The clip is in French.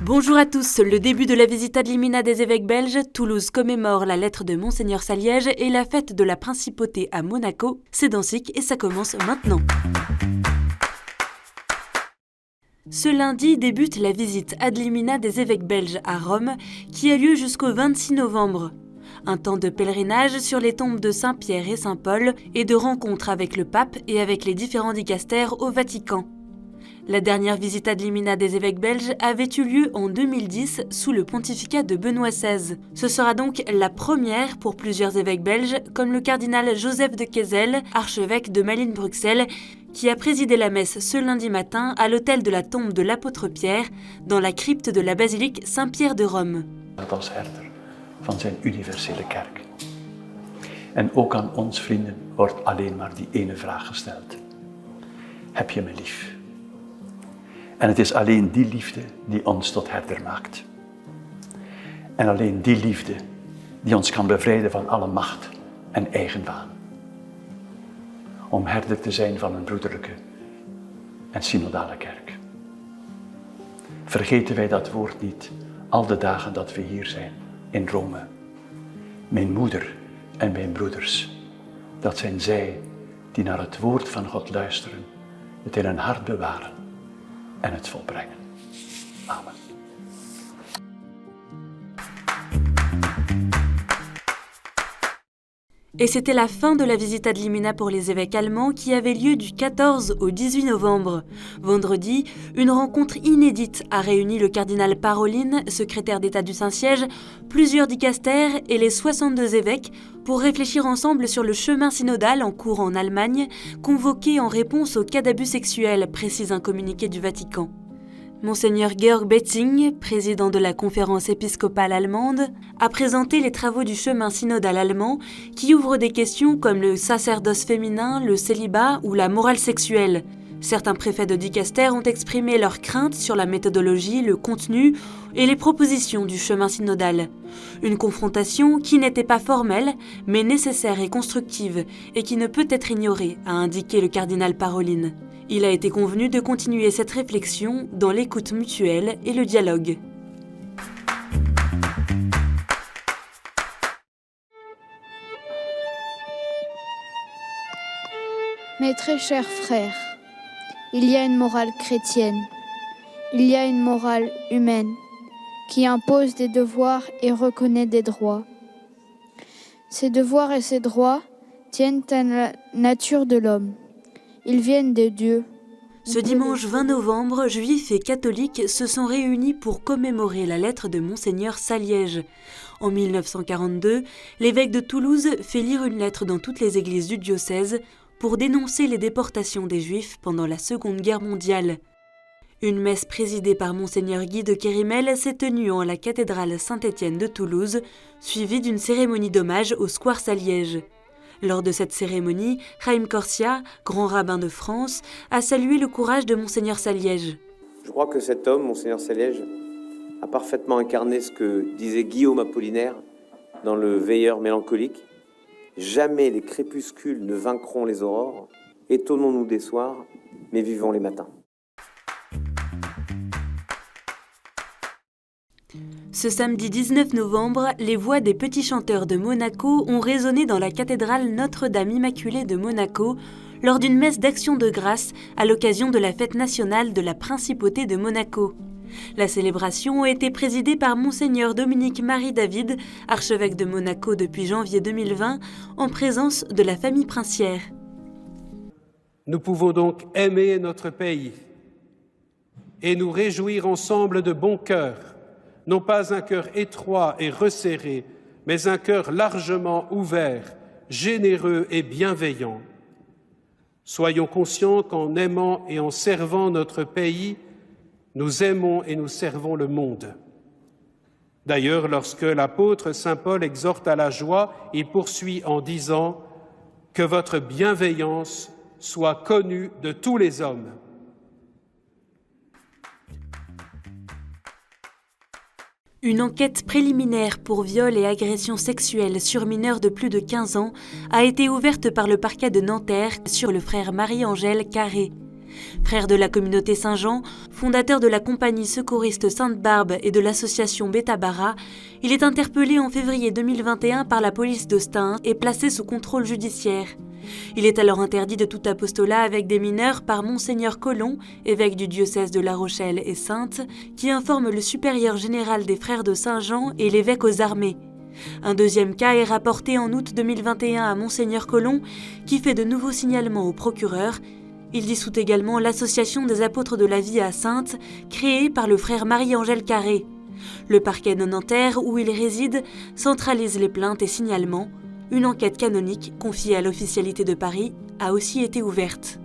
Bonjour à tous, le début de la visite ad limina des évêques belges, Toulouse commémore la lettre de Monseigneur Saliège et la fête de la principauté à Monaco. C'est dans SIC et ça commence maintenant. Ce lundi débute la visite ad limina des évêques belges à Rome qui a lieu jusqu'au 26 novembre. Un temps de pèlerinage sur les tombes de Saint-Pierre et Saint-Paul et de rencontres avec le pape et avec les différents dicastères au Vatican. La dernière visite ad limina des évêques belges avait eu lieu en 2010 sous le pontificat de Benoît XVI. Ce sera donc la première pour plusieurs évêques belges, comme le cardinal Joseph de Kessel, archevêque de Malines-Bruxelles, qui a présidé la messe ce lundi matin à l'autel de la tombe de l'apôtre Pierre, dans la crypte de la basilique Saint-Pierre de Rome. Als herder van zijn universele kerk. En ook aan ons vrienden wordt alleen maar die ene vraag gesteld. Heb je me lief? En het is alleen die liefde die ons tot herder maakt. En alleen die liefde die ons kan bevrijden van alle macht en eigenwaan. Om herder te zijn van een broederlijke en synodale kerk. Vergeten wij dat woord niet al de dagen dat we hier zijn in Rome. Mijn moeder en mijn broeders, dat zijn zij die naar het woord van God luisteren, het in hun hart bewaren en het volbrengen. Amen. Et c'était la fin de la visite ad limina pour les évêques allemands qui avait lieu du 14 au 18 novembre. Vendredi, une rencontre inédite a réuni le cardinal Parolin, secrétaire d'État du Saint-Siège, plusieurs dicastères et les 62 évêques pour réfléchir ensemble sur le chemin synodal en cours en Allemagne, convoqué en réponse au cas d'abus sexuels, précise un communiqué du Vatican. Monseigneur Georg Betzing, président de la conférence épiscopale allemande, a présenté les travaux du chemin synodal allemand qui ouvrent des questions comme le sacerdoce féminin, le célibat ou la morale sexuelle. Certains préfets de dicaster ont exprimé leurs craintes sur la méthodologie, le contenu et les propositions du chemin synodal. Une confrontation qui n'était pas formelle, mais nécessaire et constructive, et qui ne peut être ignorée, a indiqué le cardinal Parolin. Il a été convenu de continuer cette réflexion dans l'écoute mutuelle et le dialogue. Mes très chers frères, il y a une morale chrétienne, il y a une morale humaine qui impose des devoirs et reconnaît des droits. Ces devoirs et ces droits tiennent à la nature de l'homme. Ils viennent de Dieu. Ce dimanche 20 novembre, juifs et catholiques se sont réunis pour commémorer la lettre de Monseigneur Saliège. En 1942, l'évêque de Toulouse fait lire une lettre dans toutes les églises du diocèse pour dénoncer les déportations des Juifs pendant la Seconde Guerre mondiale. Une messe présidée par Monseigneur Guy de Kérimel s'est tenue en la cathédrale Saint-Étienne de Toulouse, suivie d'une cérémonie d'hommage au square Saliège. Lors de cette cérémonie, Chaim Corsia, grand rabbin de France, a salué le courage de Monseigneur Saliège. Je crois que cet homme, Monseigneur Saliège, a parfaitement incarné ce que disait Guillaume Apollinaire dans le Veilleur mélancolique. Jamais les crépuscules ne vaincront les aurores, étonnons-nous des soirs, mais vivons les matins. Ce samedi 19 novembre, les voix des petits chanteurs de Monaco ont résonné dans la cathédrale Notre-Dame Immaculée de Monaco lors d'une messe d'action de grâce à l'occasion de la fête nationale de la Principauté de Monaco. La célébration a été présidée par Monseigneur Dominique-Marie David, archevêque de Monaco depuis janvier 2020, en présence de la famille princière. Nous pouvons donc aimer notre pays et nous réjouir ensemble de bon cœur, non pas un cœur étroit et resserré, mais un cœur largement ouvert, généreux et bienveillant. Soyons conscients qu'en aimant et en servant notre pays, nous aimons et nous servons le monde. D'ailleurs, lorsque l'apôtre saint Paul exhorte à la joie, il poursuit en disant « Que votre bienveillance soit connue de tous les hommes ». Une enquête préliminaire pour viol et agression sexuelle sur mineurs de plus de 15 ans a été ouverte par le parquet de Nanterre sur le frère Marie-Angèle Carré. Frère de la communauté Saint-Jean, fondateur de la compagnie secouriste Sainte-Barbe et de l'association Beta-Bara, il est interpellé en février 2021 par la police de Stains et placé sous contrôle judiciaire. Il est alors interdit de tout apostolat avec des mineurs par Monseigneur Collomb, évêque du diocèse de La Rochelle et Saintes, qui informe le supérieur général des frères de Saint-Jean et l'évêque aux armées. Un deuxième cas est rapporté en août 2021 à Monseigneur Collomb, qui fait de nouveaux signalements au procureur. Il dissout également l'association des apôtres de la vie à Saintes, créée par le frère Marie-Angèle Carré. Le parquet de Nanterre, où il réside, centralise les plaintes et signalements. Une enquête canonique confiée à l'officialité de Paris a aussi été ouverte.